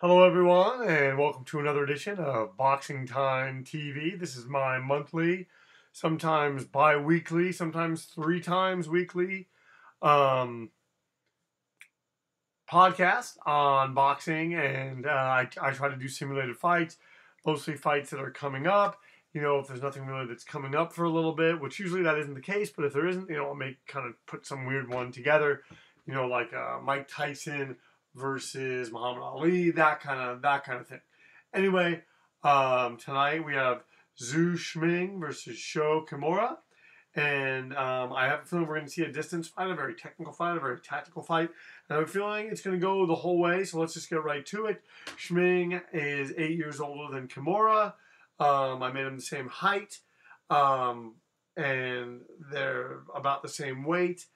Hello, everyone, and welcome to another edition of Boxing Time TV. This is my monthly, sometimes bi-weekly, sometimes 3 times weekly podcast on boxing, and I try to do simulated fights, mostly fights that are coming up. If there's nothing really that's coming up for a little bit, which usually that isn't the case, but if there isn't, I'll kind of put some weird one together, like Mike Tyson versus Muhammad Ali, that kind of thing. Anyway, tonight we have Zou Shiming versus Sho Kimura. And I have a feeling we're going to see a distance fight, a very technical fight, a very tactical fight. And I have a feeling it's going to go the whole way, so let's just get right to it. Shiming is 8 years older than Kimura. I made them the same height, and they're about the same weight.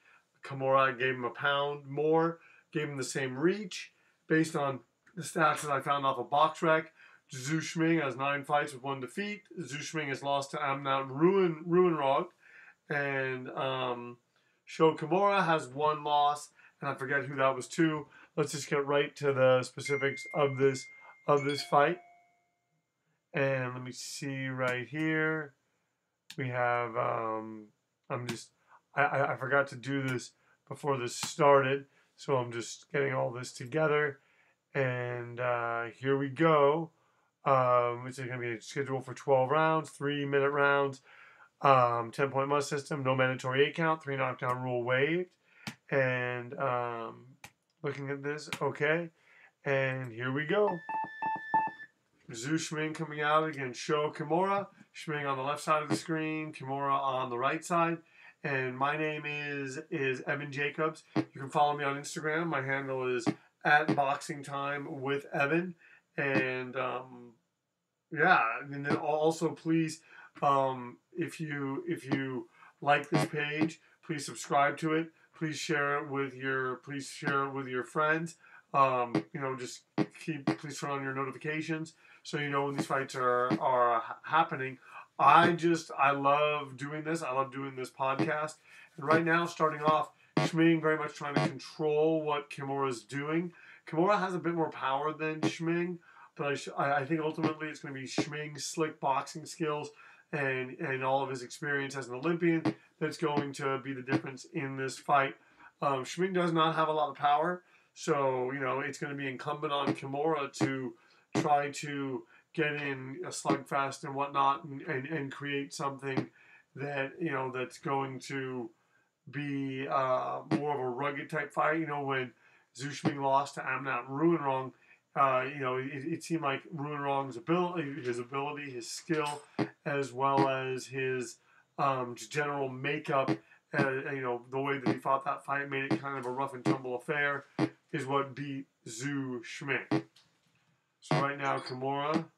Kimura gave him a pound more, gave him the same reach. Based on the stats that I found off of BoxRec, Zou Shiming has 9 fights with 1 defeat. Zou Shiming has lost to Amnat Ruinrog. And Sho Kimura has 1 loss, and I forget who that was to. Let's just get right to the specifics of this fight. And let me see right here. We have I forgot to do this before this started, so I'm just getting all this together. And here we go. Which is going to be scheduled for 12 rounds, 3-minute rounds. 10-point must system, no mandatory 8 count, 3 knockdown rule waived. And looking at this, okay. And here we go. Zou Shiming coming out against Sho Kimura. Shiming on the left side of the screen, Kimura on the right side. And my name is Evan Jacobs. You can follow me on Instagram. My handle is @BoxingTimeWithEvan. And yeah, and then also please, if you like this page, please subscribe to it. Please share it with your friends. Just please turn on your notifications so you know when these fights are happening. I love doing this. I love doing this podcast. And right now, starting off, Shiming very much trying to control what Kimura's doing. Kimura has a bit more power than Shiming, but I think ultimately it's going to be Shiming's slick boxing skills and all of his experience as an Olympian that's going to be the difference in this fight. Shiming does not have a lot of power, so it's going to be incumbent on Kimura to try to get in a slugfest and whatnot and create something that that's going to be more of a rugged type fight. When Zou Shiming lost to Amnat Ruinrong, it seemed like Ruinrong's ability, his skill, as well as his general makeup, the way that he fought that fight made it kind of a rough and tumble affair, is what beat Zou Shiming. So right now, Kimura.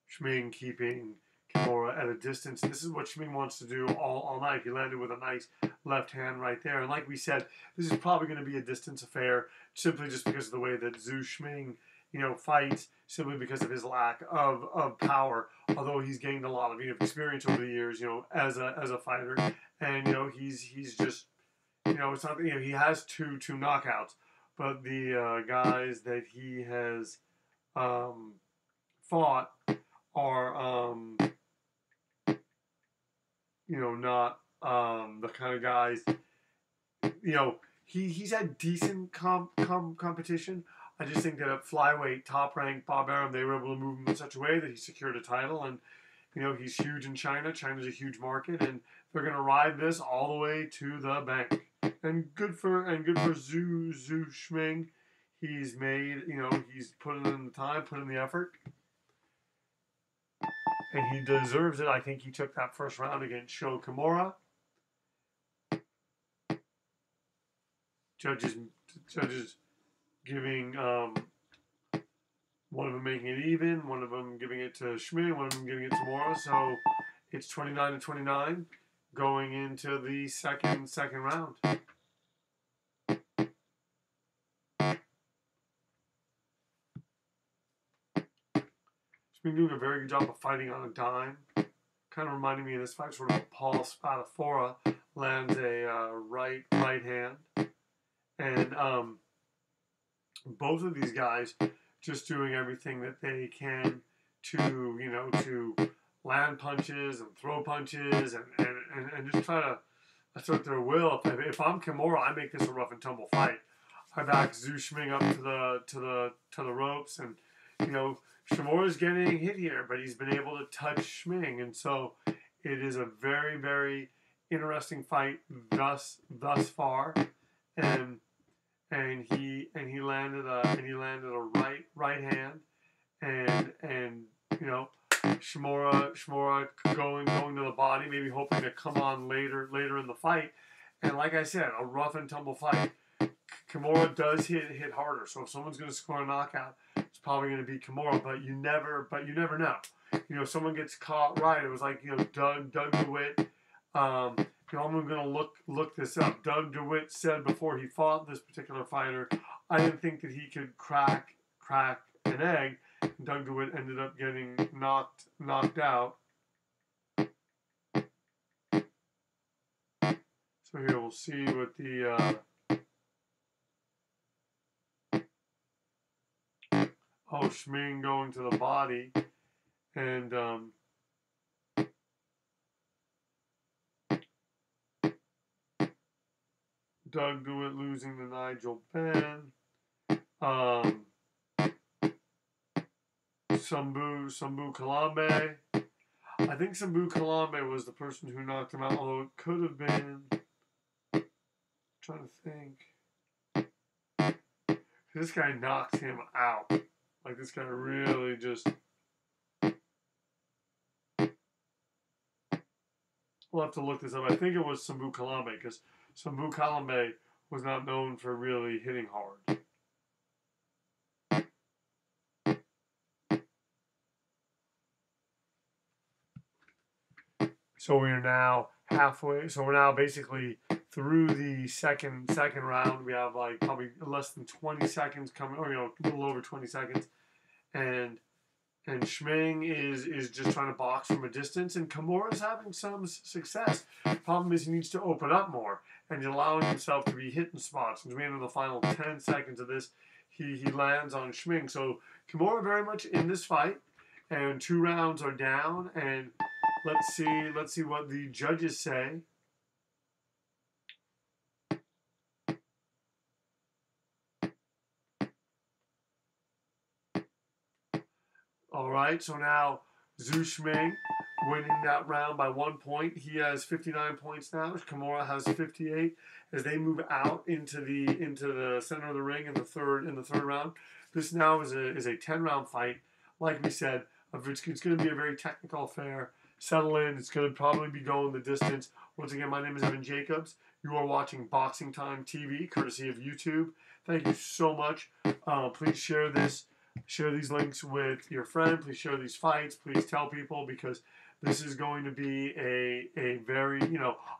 Shiming keeping Kimura at a distance. And this is what Shiming wants to do all night. He landed with a nice left hand right there. And like we said, this is probably going to be a distance affair simply just because of the way that Zou Shiming, fights, simply because of his lack of power. Although he's gained a lot of experience over the years, as a fighter. And he's just it's not he has two knockouts, but the guys that he has fought are not the kind of guys. He's had decent competition. I just think that at flyweight, top ranked Bob Arum, they were able to move him in such a way that he secured a title. And he's huge in China. China's a huge market, and they're going to ride this all the way to the bank. And good for Zou Shiming. He's made he's put in the time, put in the effort. And he deserves it. I think he took that first round against Sho Kimura. Judges giving one of them making it even, one of them giving it to Shiming, one of them giving it to Kimura. So it's 29-29 going into the second round. Shiming doing a very good job of fighting on a dime. Kind of reminding me of this fight, sort of Paul Spadafora lands a right hand, and both of these guys just doing everything that they can to land punches and throw punches and just try to assert their will. If I'm Kimura, I make this a rough and tumble fight. I back Zou Shiming up to the ropes, and Kimura's getting hit here, but he's been able to touch Shiming, and so it is a very, very interesting fight thus far, and he landed a right hand, and Shimura going to the body, maybe hoping to come on later in the fight, and like I said, a rough and tumble fight. Kimura does hit harder, so if someone's going to score a knockout, it's probably going to be Kimura, but you never know. Someone gets caught right. It was like Doug DeWitt. I'm going to look this up. Doug DeWitt said before he fought this particular fighter, I didn't think that he could crack an egg. Doug DeWitt ended up getting knocked out. So here we'll see what the Shiming going to the body, and Doug DeWitt losing to Nigel Benn. Sambu Kalambe. I think Sambu Kalambe was the person who knocked him out, although it could have been. I'm trying to think. This guy knocked him out. Like, this guy really just... We'll have to look this up. I think it was Sambu Kalambe, because Sambu Kalambe was not known for really hitting hard. So we are now halfway. So we're now basically through the second round. We have like probably less than 20 seconds coming, or a little over 20 seconds, and Shiming is just trying to box from a distance, and Kimura's having some success. Problem is he needs to open up more, and he's allowing himself to be hit in spots. As we enter the final 10 seconds of this, he lands on Shiming. So Kimura very much in this fight, and 2 rounds are down, and let's see what the judges say. All right, so now Zou Shiming winning that round by 1 point. He has 59 points now. Kimura has 58. As they move out into the center of the ring in the third round, this now is a 10-round fight. Like we said, it's going to be a very technical affair. Settle in. It's going to probably be going the distance. Once again, my name is Evan Jacobs. You are watching Boxing Time TV, courtesy of YouTube. Thank you so much. Please share this. Share these links with your friend. Please share these fights. Please tell people, because this is going to be a very,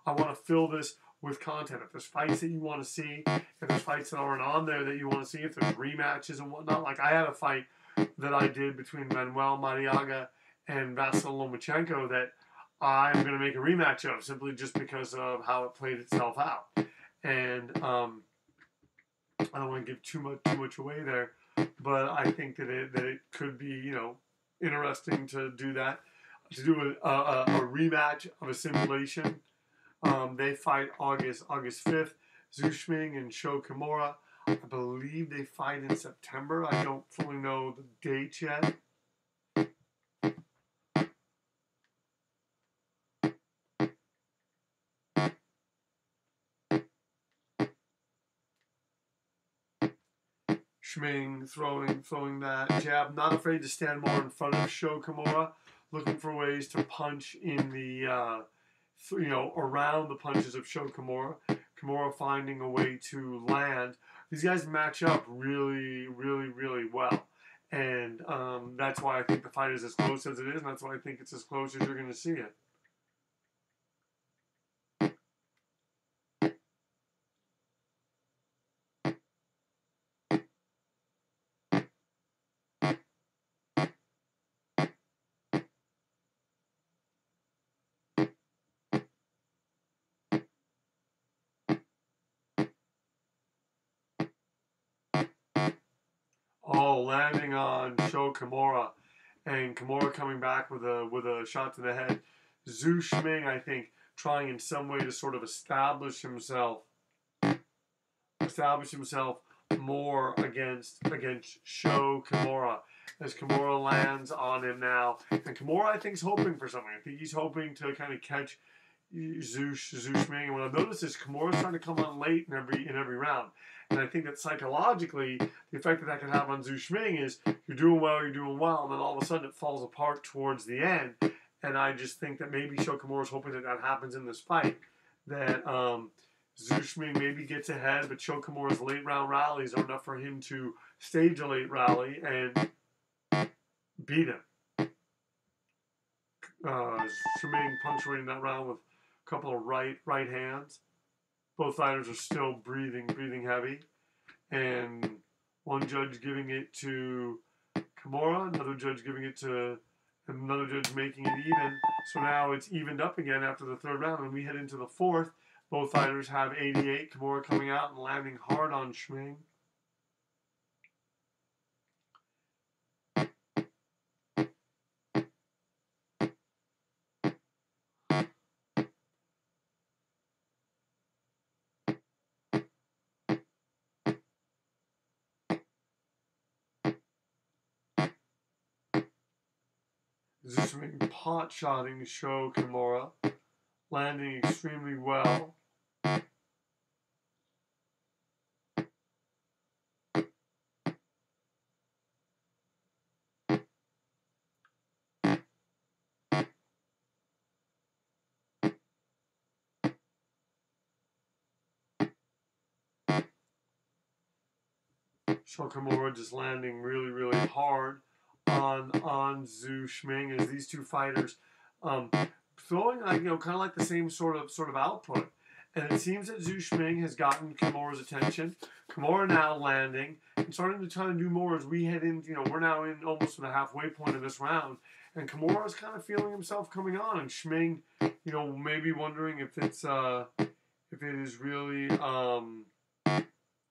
I want to fill this with content. If there's fights that you want to see, if there's fights that aren't on there that you want to see, if there's rematches and whatnot. Like I had a fight that I did between Manuel Mariaga and Vasyl Lomachenko that I'm going to make a rematch of, simply just because of how it played itself out. And I don't want to give too much away there, but I think that it could be interesting to do that, to do a rematch of a simulation. They fight August 5th. Zou Shiming and Sho Kimura. I believe they fight in September. I don't fully know the date yet. Shiming throwing that jab, not afraid to stand more in front of Sho Kimura, looking for ways to punch in the around the punches of Sho Kimura. Kimura finding a way to land. These guys match up really, really, really well, And that's why I think the fight is as close as it is, and that's why I think it's as close as you're going to see it. Oh, landing on Sho Kimura, and Kimura coming back with a shot to the head. Zou Shiming, I think, trying in some way to sort of establish himself more against Sho Kimura, as Kimura lands on him now. And Kimura, I think, is hoping for something. I think he's hoping to kind of catch Zou Shiming. And what I've noticed is Kimura's trying to come on late in every round. And I think that psychologically, the effect that can have on Zou Shiming is you're doing well, and then all of a sudden it falls apart towards the end. And I just think that maybe Sho Kimura is hoping that happens in this fight. That Zou Shiming maybe gets ahead, but Sho Kimura's late round rallies are enough for him to stage a late rally and beat him. Shiming punctuating that round with a couple of right hands. Both fighters are still breathing heavy, and one judge giving it to Kimura, another judge giving it to another judge, making it even. So now it's evened up again after the third round, and we head into the fourth. Both fighters have 88. Kimura coming out and landing hard on Shiming. Zou Shiming pot-shotting Sho Kimura, landing extremely well. Sho Kimura just landing really hard on Zou Shiming, as these two fighters throwing kind of like the same sort of output. And it seems that Zou Shiming has gotten Kimura's attention. Kimura now landing and starting to try to do more as we head in. We're now in almost to the halfway point of this round, and Kimura is kind of feeling himself coming on, and Shiming, maybe wondering if it is really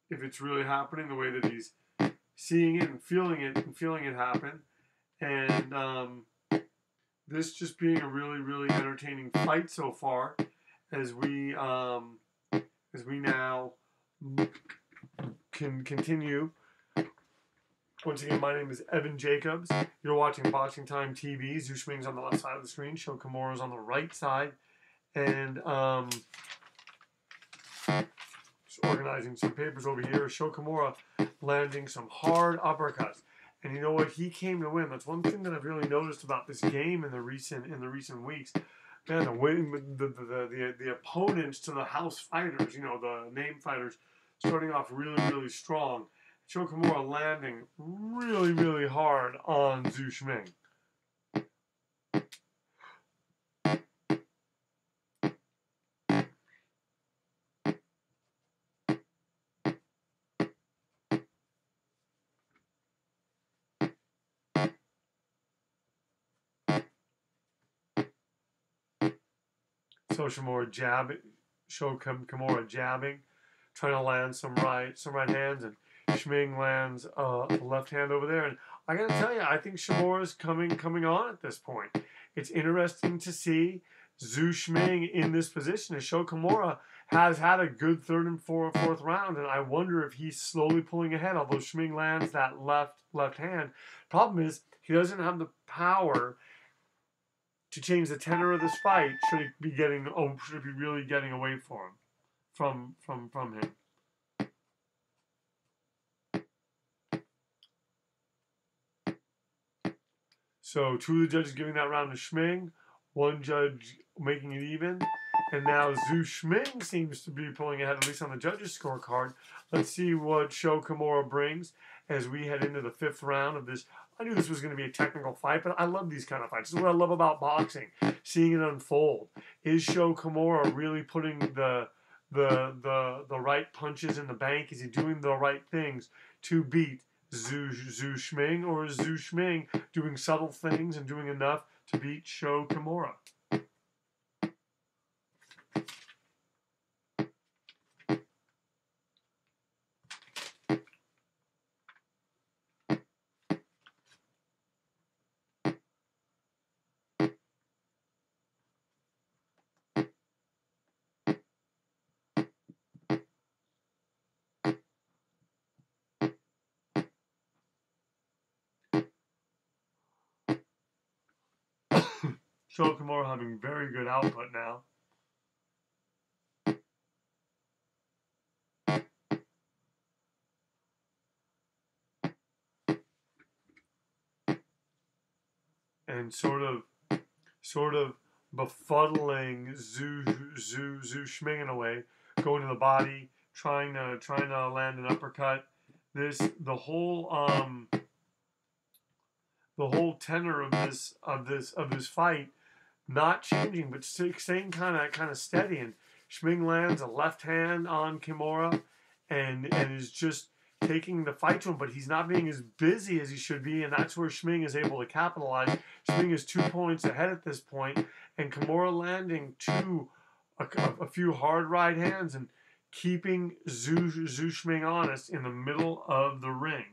if it's really happening the way that he's seeing it and feeling it happen. And this just being a really entertaining fight so far, as we now can continue. Once again, my name is Evan Jacobs. You're watching Boxing Time TV. Zou Shiming's on the left side of the screen. Sho Kimura's on the right side. And just organizing some papers over here. Sho Kimura landing some hard uppercuts. And you know what? He came to win. That's one thing that I've really noticed about this game in the recent weeks. Man, the opponents to the house fighters, the name fighters, starting off really strong. Sho Kimura landing really hard on Zou Shiming. Sho Kimura jabbing, trying to land some right hands, and Shiming lands a left hand over there. And I gotta tell you, I think Kimura's coming on at this point. It's interesting to see Zou Shiming in this position, as Sho Kimura has had a good third and fourth round, and I wonder if he's slowly pulling ahead, although Shiming lands that left hand. Problem is, he doesn't have the power to change the tenor of this fight. Should it be really getting away from him. So two of the judges giving that round to Shiming, one judge making it even, and now Zou Shiming seems to be pulling ahead, at least on the judges' scorecard. Let's see what Sho Kimura brings. as we head into the 5th round of this. I knew this was going to be a technical fight, but I love these kind of fights. This is what I love about boxing, seeing it unfold. Is Sho Kimura really putting the right punches in the bank? Is he doing the right things to beat Zou Shiming, or is Zou Shiming doing subtle things and doing enough to beat Sho Kimura? Sho Kimura having very good output now. And sort of befuddling Zou Shiming in a way, going to the body, trying to land an uppercut. The whole tenor of this fight not changing, but staying kind of steady. And Shiming lands a left hand on Kimura, and is just taking the fight to him, but he's not being as busy as he should be, and that's where Shiming is able to capitalize. Shiming is 2 points ahead at this point, and Kimura landing a few hard right hands and keeping Zou Shiming honest in the middle of the ring.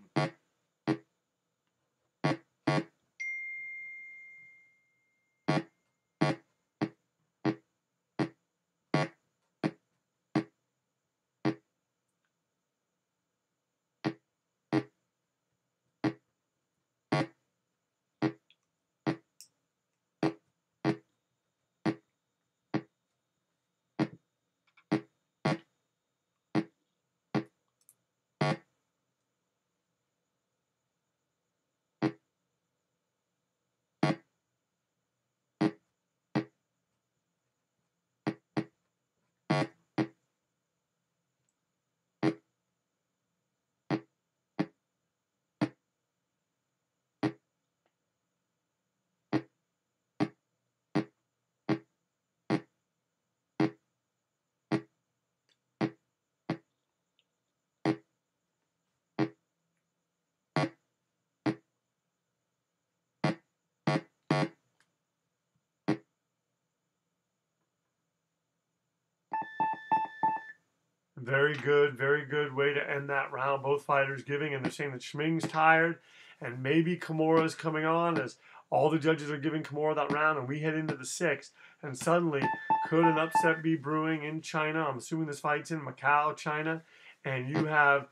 Very good way to end that round. Both fighters giving, and they're saying that Shiming's tired, and maybe Kimura's coming on, as all the judges are giving Kimura that round, and we head into the 6th, and suddenly, could an upset be brewing in China? I'm assuming this fight's in Macau, China, and you have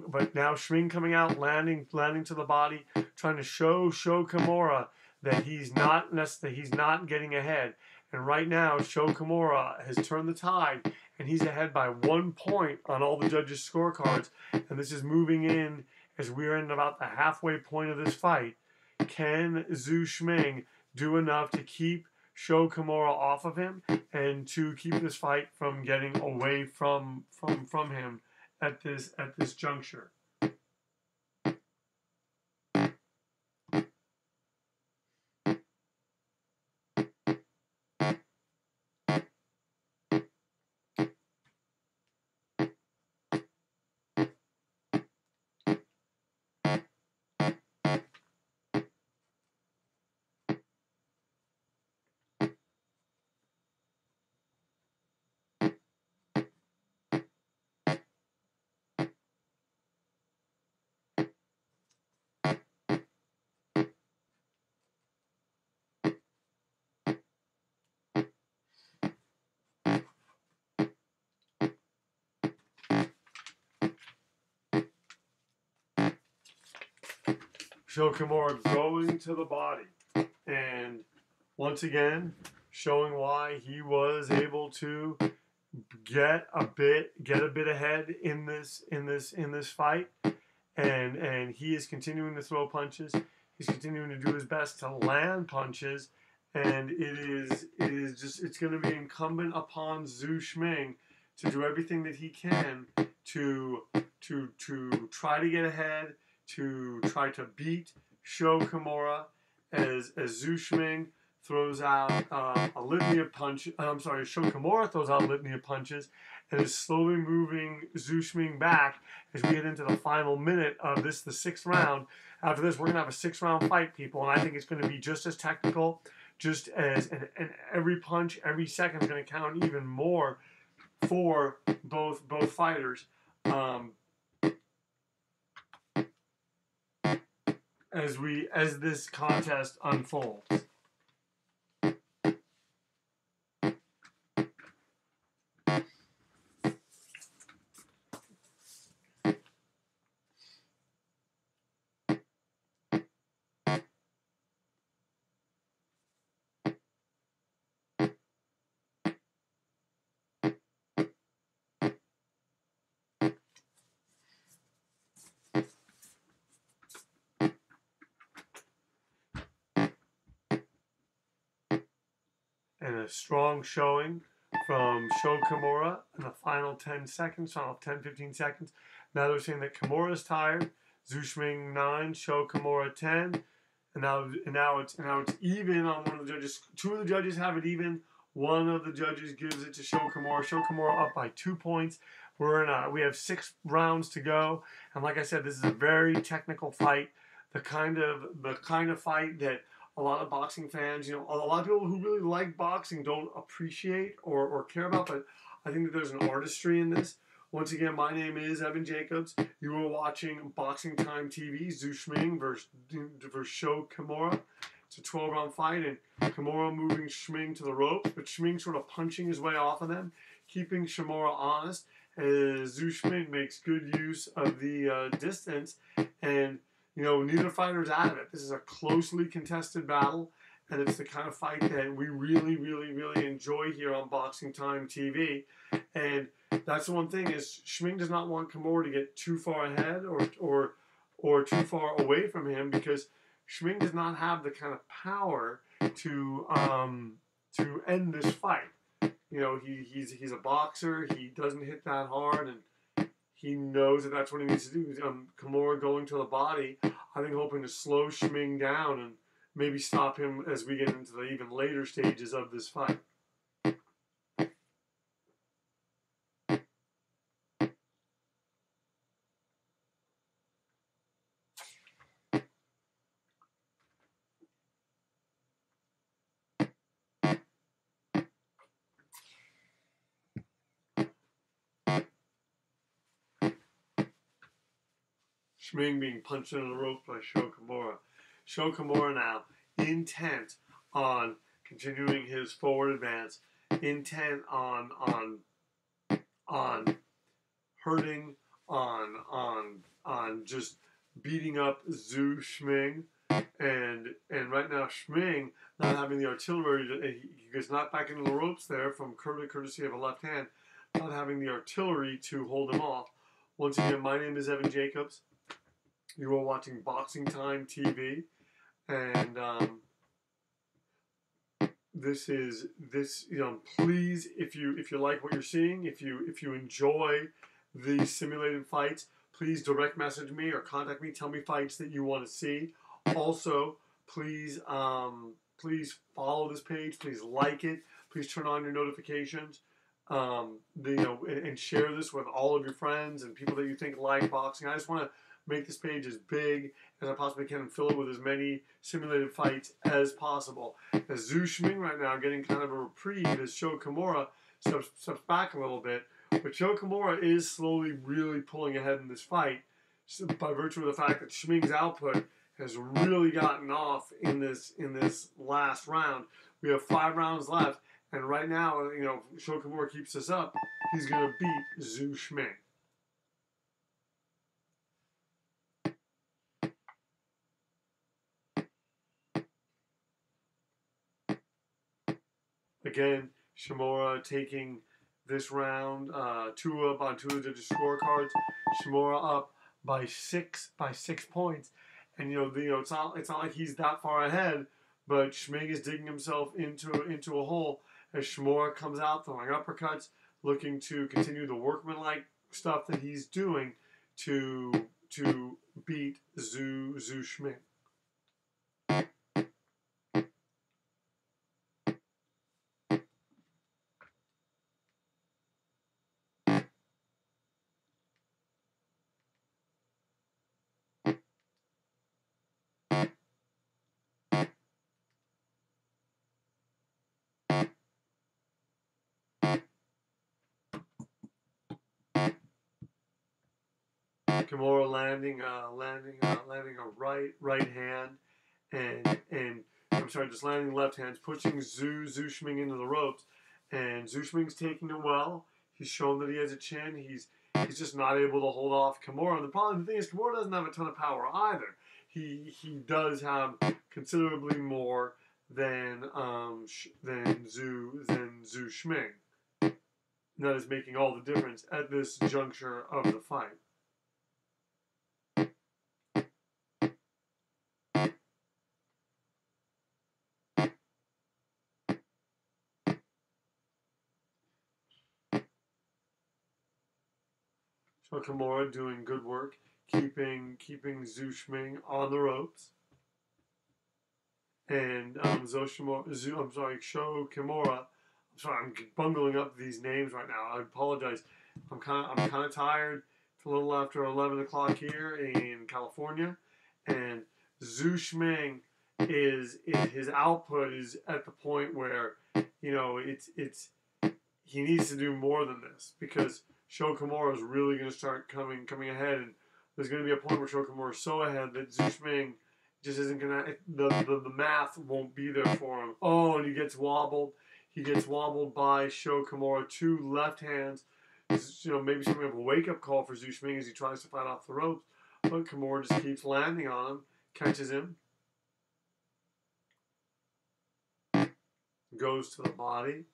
but now Shiming coming out, landing to the body, trying to show Sho Kimura that he's not getting ahead. And right now, Sho Kimura has turned the tide, and he's ahead by 1 point on all the judges' scorecards. And this is moving in as we're in about the halfway point of this fight. Can Zou Shiming do enough to keep Sho Kimura off of him and to keep this fight from getting away from him at this juncture? Sho Kimura going to the body, and once again showing why he was able to get a bit ahead in this fight, and he is continuing to throw punches. He's continuing to do his best to land punches, and it's going to be incumbent upon Zou Shiming to do everything that he can to try to get ahead, to try to beat Sho Kimura as Zou Shiming throws out a litany of punches. I'm sorry, Sho Kimura throws out a litany of punches and is slowly moving Zou Shiming back as we get into the final minute of this, the 6th round. After this, we're going to have a 6-round fight, people, and I think it's going to be just as technical, just as, and every punch, every second is going to count even more for both fighters. As this contest unfolds. And a strong showing from Sho Kimura in the final 10 seconds, final 10, 15 seconds. Now they're saying that Kimura is tired. Zou Shiming 9, Sho Kimura 10. And now it's even on one of the judges. 2 of the judges have it even. 1 of the judges gives it to Sho Kimura. Sho Kimura up by 2 points. We have 6 rounds to go. And like I said, this is a very technical fight. The kind of fight that a lot of boxing fans, a lot of people who really like boxing don't appreciate or care about, but I think that there's an artistry in this. Once again, my name is Evan Jacobs. You are watching Boxing Time TV, Zou Shiming versus Sho Kimura. It's a 12-round fight, and Kimura moving Shiming to the ropes, but Shiming sort of punching his way off of them, keeping Kimura honest, as Zou Shiming makes good use of the distance, and neither fighter's out of it. This is a closely contested battle, and it's the kind of fight that we really, really, really enjoy here on Boxing Time TV. And that's the one thing is Shiming does not want Kimura to get too far ahead or too far away from him, because Shiming does not have the kind of power to end this fight. He's a boxer. He doesn't hit that hard, and he knows that that's what he needs to do. Kimura going to the body, I think, hoping to slow Shiming down and maybe stop him as we get into the even later stages of this fight. Shiming being punched into the rope by Sho Kimura. Sho Kimura now intent on continuing his forward advance, intent on hurting, on just beating up Zou Shiming, and right now Shiming not having the artillery, he gets knocked back into the ropes there from courtesy of a left hand, not having the artillery to hold him off. Once again, my name is Evan Jacobs. You are watching Boxing Time TV, and please, if you like what you're seeing, if you enjoy the simulated fights, please direct message me or contact me. Tell me fights that you want to see. Also, please follow this page. Please like it. Please turn on your notifications. And share this with all of your friends and people that you think like boxing. I just want to make this page as big as I possibly can and fill it with as many simulated fights as possible. As Zou Shiming right now getting kind of a reprieve as Sho Kimura steps back a little bit, but Sho Kimura is slowly really pulling ahead in this fight by virtue of the fact that Shiming's output has really gotten off in this last round. We have 5 rounds left, and right now, Sho Kimura keeps this up, he's going to beat Zou Shiming. Again, Kimura taking this round, 2 up on 2 of the scorecards. Kimura up by 6 points, and it's not like he's that far ahead, but Shiming is digging himself into a hole as Kimura comes out throwing uppercuts, looking to continue the workmanlike stuff that he's doing to beat Zou Shiming. Kimura landing a right hand, and I'm sorry, just landing left hands, pushing Zou Shiming into the ropes, and Zou Shiming's taking it well. He's shown that he has a chin. He's just not able to hold off Kimura. And the thing is, Kimura doesn't have a ton of power either. He does have considerably more than Zou Shiming. That is making all the difference at this juncture of the fight. Sho Kimura doing good work, keeping Zou Shiming on the ropes, and Sho Kimura. I'm sorry, I'm bungling up these names right now. I apologize. I'm kind of tired. It's a little after 11 o'clock here in California, and Zou Shiming is his output is at the point where it's he needs to do more than this, because Sho Kimura is really going to start coming ahead, and there's going to be a point where Sho Kimura is so ahead that Zou Shiming just isn't going to, the math won't be there for him. Oh, and he gets wobbled. He gets wobbled by Sho Kimura, 2 left hands. Maybe something of a wake-up call for Zou Shiming as he tries to fight off the ropes, but Kimura just keeps landing on him, catches him, goes to the body.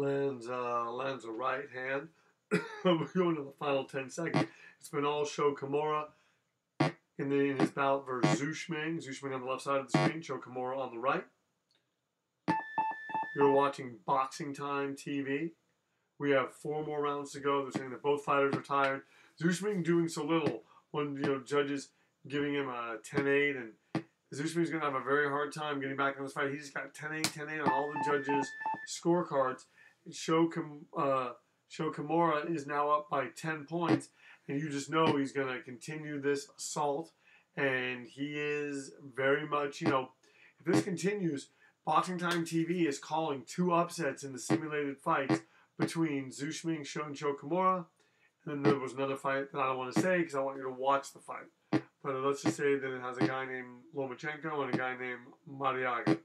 Lands a right hand. We're going to the final 10 seconds. It's been all Sho Kimura in his bout versus Zou Shiming. Zou Shiming on the left side of the screen, Sho Kimura on the right. You're watching Boxing Time TV. We have 4 more rounds to go. They're saying that both fighters are tired. Zou Shiming doing so little when judges giving him a 10-8, and Zou Shiming's going to have a very hard time getting back in this fight. He just got 10-8, 10-8 on all the judges' scorecards. Sho Kimura is now up by 10 points, and you just know he's going to continue this assault, and he is very much, if this continues, Boxing Time TV is calling 2 upsets in the simulated fights between Zou Shiming, and Sho Kimura, and then there was another fight that I don't want to say because I want you to watch the fight. But let's just say that it has a guy named Lomachenko and a guy named Mariaga.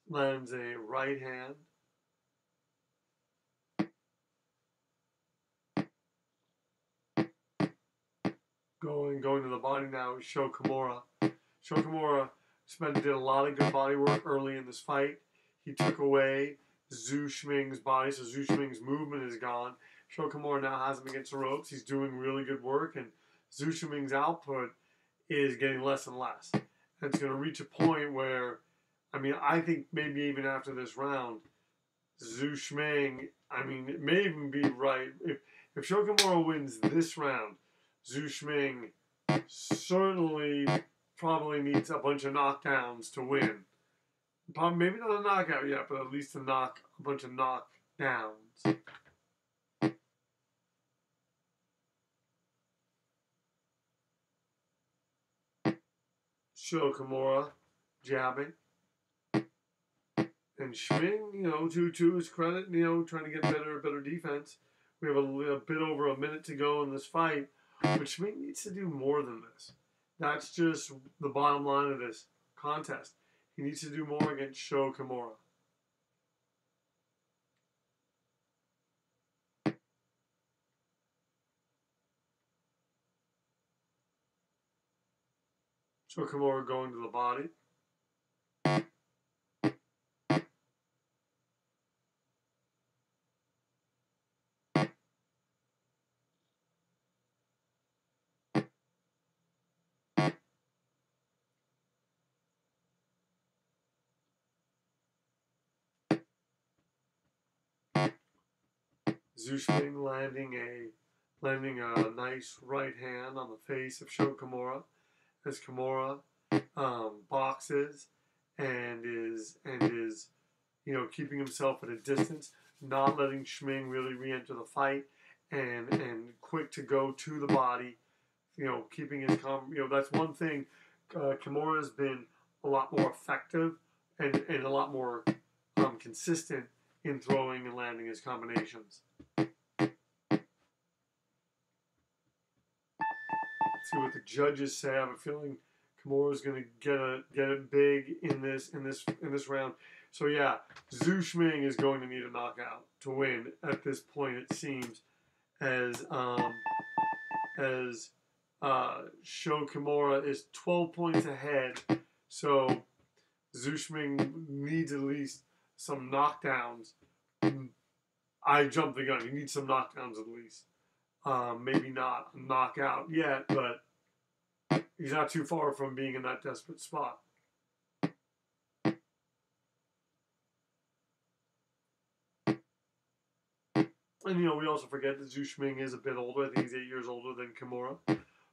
Lands a right hand. Going to the body now is Sho Kimura. Sho Kimura did a lot of good body work early in this fight. He took away Zou Shiming's body, so Zou Shiming's movement is gone. Sho Kimura now has him against the ropes. He's doing really good work, and Zou Shiming's output is getting less and less. And it's going to reach a point where, I think maybe even after this round, Zou Shiming, it may even be right. If Sho Kimura wins this round, Zou Shiming certainly probably needs a bunch of knockdowns to win. Probably, maybe not a knockout yet, but at least a bunch of knockdowns. Sho Kimura jabbing. And Shiming, to his credit, trying to get better defense. We have a bit over a minute to go in this fight, but Shiming needs to do more than this. That's just the bottom line of this contest. He needs to do more against Sho Kimura. Sho Kimura going to the body. Zou Shiming landing a nice right hand on the face of Sho Kimura as Kimura boxes and is keeping himself at a distance, not letting Shiming really re-enter the fight, and quick to go to the body. Keeping his calm. That's one thing. Kimura has been a lot more effective and a lot more consistent in throwing and landing his combinations. See what the judges say. I have a feeling Kimura is going to get it big in this round. So yeah, Zou Shiming is going to need a knockout to win at this point. It seems as Sho Kimura is 12 points ahead. So Zou Shiming needs at least some knockdowns. I jumped the gun. He needs some knockdowns at least. Maybe not a knockout yet, but he's not too far from being in that desperate spot. And we also forget that Zou Shiming is a bit older. I think he's 8 years older than Kimura.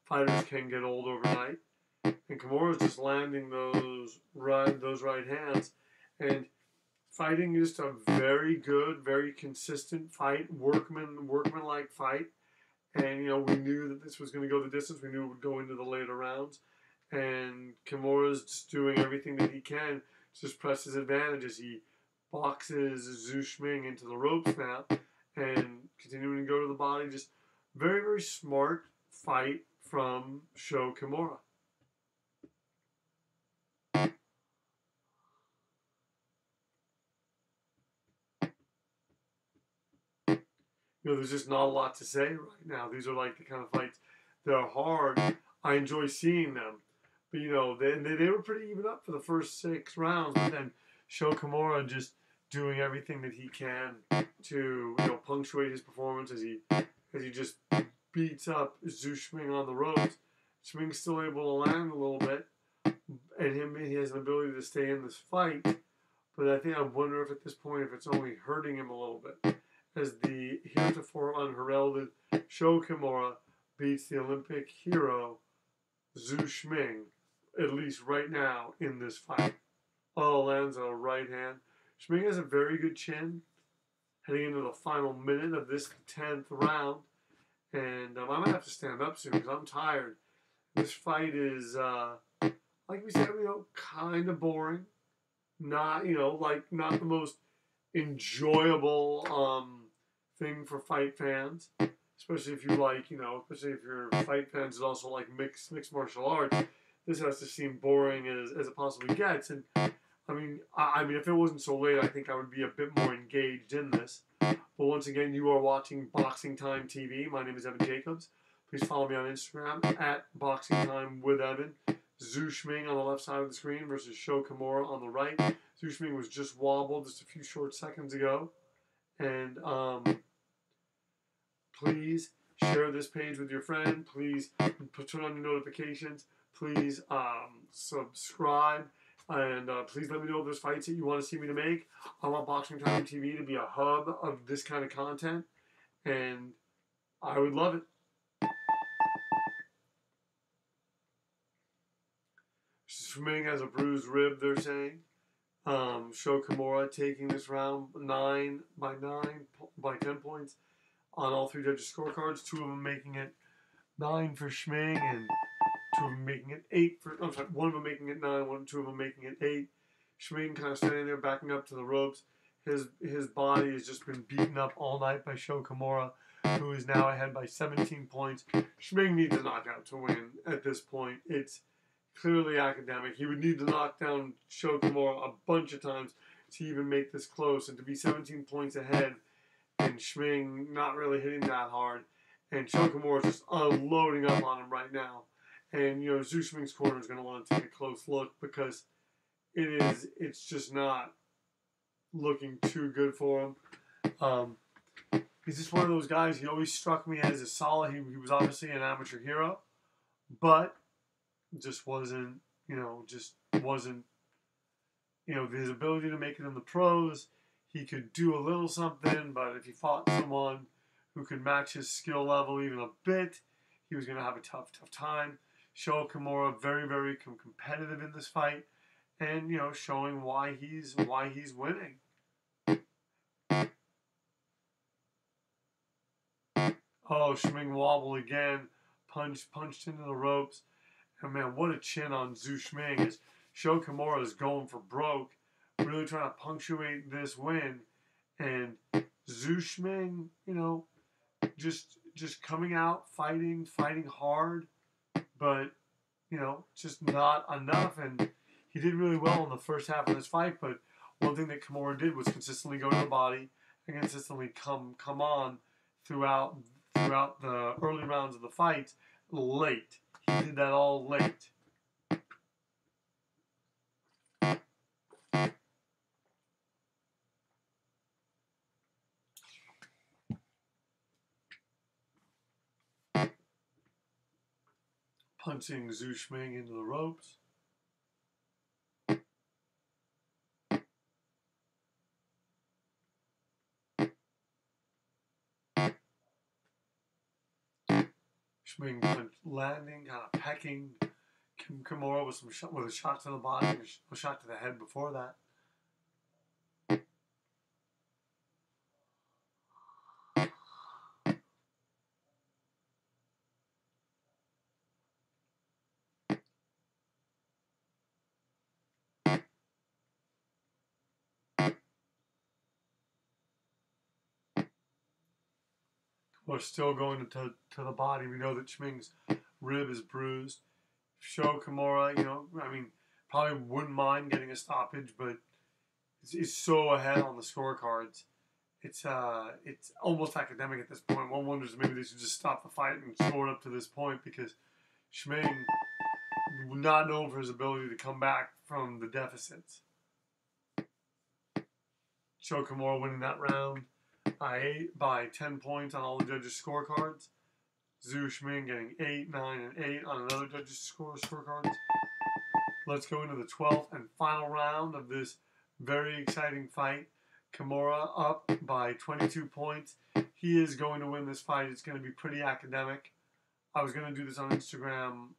Fighters can get old overnight. And Kimura is just landing those right hands. And fighting is just a very good, very consistent fight, workman-like fight. And, we knew that this was going to go the distance. We knew it would go into the later rounds. And Kimura's just doing everything that he can to just press his advantage as he boxes Zou Shiming into the ropes now and continuing to go to the body. Just very, very smart fight from Sho Kimura. There's just not a lot to say right now. These are like the kind of fights that are hard. I enjoy seeing them. But, they were pretty even up for the first 6 rounds. But then Sho Kimura just doing everything that he can to, punctuate his performance as he just beats up Zou Shiming on the ropes. Shiming's still able to land a little bit. And he has an ability to stay in this fight. But I wonder if at this point, if it's only hurting him a little bit. As the heretofore unheralded Sho Kimura beats the Olympic hero Zou Shiming, at least right now in this fight. Lands a right hand. Shiming has a very good chin heading into the final minute of this 10th round. And I might have to stand up soon because I'm tired. This fight is, like we said, kind of boring. Not, not the most enjoyable thing for fight fans, especially if you especially if you're fight fans that also like mixed martial arts. This has to seem boring as it possibly gets. And I mean, if it wasn't so late, I think I would be a bit more engaged in this. But once again, you are watching Boxing Time TV. My name is Evan Jacobs. Please follow me on Instagram at Boxing Time with Evan. Zou Shiming on the left side of the screen versus Sho Kimura on the right. Zou Shiming was just wobbled just a few short seconds ago. And please share this page with your friend. Please turn on your notifications. Please subscribe. And please let me know if there's fights that you want to see me to make. I want Boxing Time TV to be a hub of this kind of content. And I would love it. Shiming has a bruised rib, they're saying. Sho Kimura taking this round 9 by 10 points on all 3 judges' scorecards. 2 of them making it 9 for Shiming, and 2 of them making it 8 for. I'm sorry, 1 of them making it 9, 2 of them making it 8. Shiming kind of standing there, backing up to the ropes. His body has just been beaten up all night by Sho Kimura, who is now ahead by 17 points. Shiming needs a knockout to win at this point. It's clearly academic. He would need to knock down Sho Kimura a bunch of times to even make this close, and to be 17 points ahead, and Shiming not really hitting that hard, and Sho Kimura just unloading up on him right now. And, you know, Zou Shiming's corner is going to want to take a close look because it's just not looking too good for him. He's just one of those guys. He always struck me as a solid. He was obviously an amateur hero, but just wasn't, his ability to make it in the pros. He could do a little something, but if he fought someone who could match his skill level even a bit, he was going to have a tough time. Sho Kimura very, very competitive in this fight, and showing why he's winning. Oh, Shiming wobble again, punched into the ropes, and man, what a chin on Zou Shiming as Sho Kimura is going for broke, really trying to punctuate this win, and Zou Shiming, just coming out fighting hard, but just not enough. And he did really well in the first half of this fight, but one thing that Kimura did was consistently go to the body and consistently come on throughout the early rounds of the fight late. He did that all late. Punching Zou Shiming into the ropes. Shiming landing, kind of pecking Kimura with a shot to the body, a shot to the head before that. We're still going to the body. We know that Shiming's rib is bruised. Sho Kimura, probably wouldn't mind getting a stoppage, but it's so ahead on the scorecards. It's almost academic at this point. One wonders maybe they should just stop the fight and score it up to this point because Shiming not known for his ability to come back from the deficits. Sho Kimura winning that round by 10 points on all the judges' scorecards. Zou Shiming getting 8, 9, and 8 on another judges' scorecards. Let's go into the 12th and final round of this very exciting fight. Kimura up by 22 points. He is going to win this fight. It's going to be pretty academic. I was going to do this on Instagram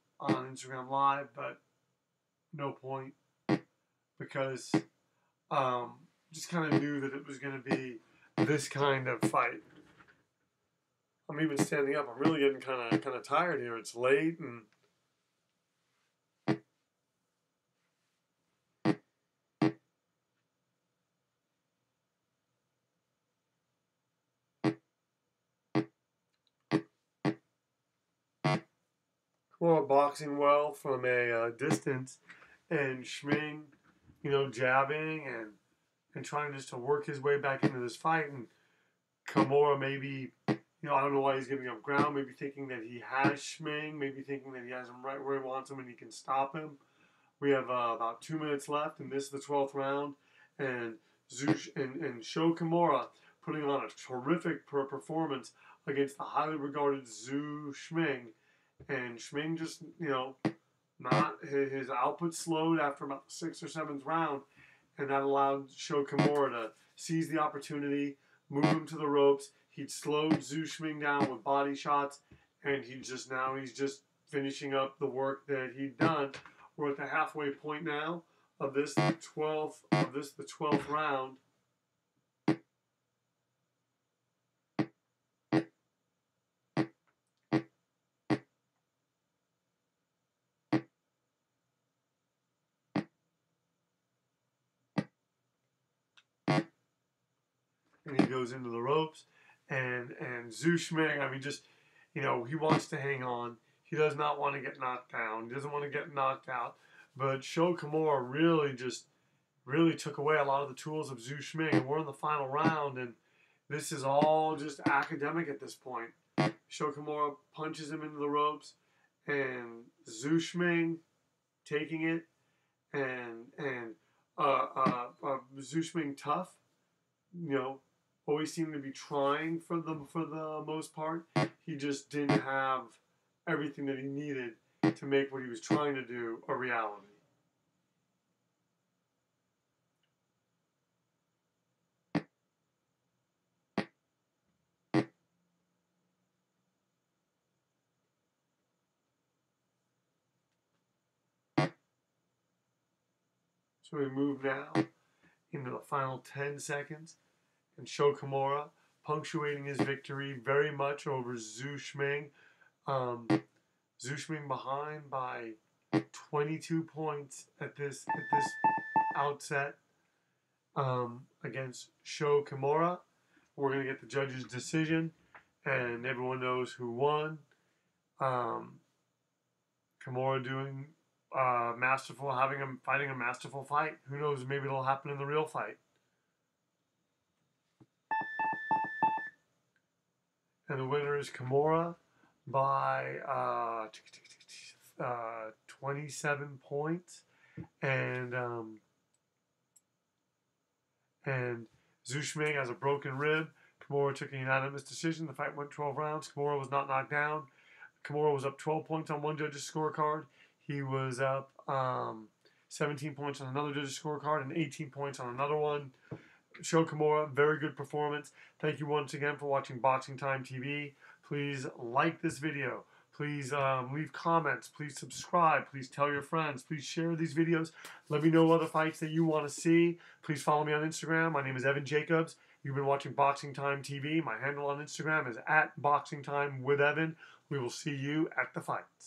Live, but no point because just kind of knew that it was going to be this kind of fight. I'm even standing up. I'm really getting kind of tired here. It's late and boxing well from a distance, and Shiming, jabbing and trying just to work his way back into this fight. And Kimura maybe, I don't know why he's giving up ground. Maybe thinking that he has Shiming. Maybe thinking that he has him right where he wants him and he can stop him. We have about 2 minutes left, and this is the 12th round. And Sho Kimura putting on a terrific performance against the highly regarded Zou Shiming. And Shiming just, not his output slowed after about the 6th or 7th round, and that allowed Sho Kimura to seize the opportunity, move him to the ropes. He'd slowed Zou Shiming down with body shots, and he's just finishing up the work that he'd done. We're at the halfway point now of the 12th round. And he goes into the ropes, and Zou Shiming, he wants to hang on. He does not want to get knocked down. He doesn't want to get knocked out. But Sho Kimura really took away a lot of the tools of Zou Shiming, and we're in the final round, and this is all just academic at this point. Sho Kimura punches him into the ropes, and Zou Shiming taking it, and Zou Shiming tough, always seemed to be trying for the most part. He just didn't have everything that he needed to make what he was trying to do a reality. So we move now into the final 10 seconds, and Sho Kimura punctuating his victory very much over Zou Shiming. Zou Shiming behind by 22 points at this outset against Sho Kimura. We're going to get the judge's decision, and everyone knows who won. Kimura doing masterful, fighting a masterful fight. Who knows? Maybe it'll happen in the real fight. And the winner is Kimura by 27 points, and Zou Shiming has a broken rib. Kimura took a unanimous decision. The fight went 12 rounds. Kimura was not knocked down. Kimura was up 12 points on one judge's scorecard. He was up 17 points on another judge's scorecard and 18 points on another one. Sho Kimura, very good performance. Thank you once again for watching Boxing Time TV. Please like this video. Please leave comments. Please subscribe. Please tell your friends. Please share these videos. Let me know other fights that you want to see. Please follow me on Instagram. My name is Evan Jacobs. You've been watching Boxing Time TV. My handle on Instagram is @BoxingTimeWithEvan. We will see you at the fights.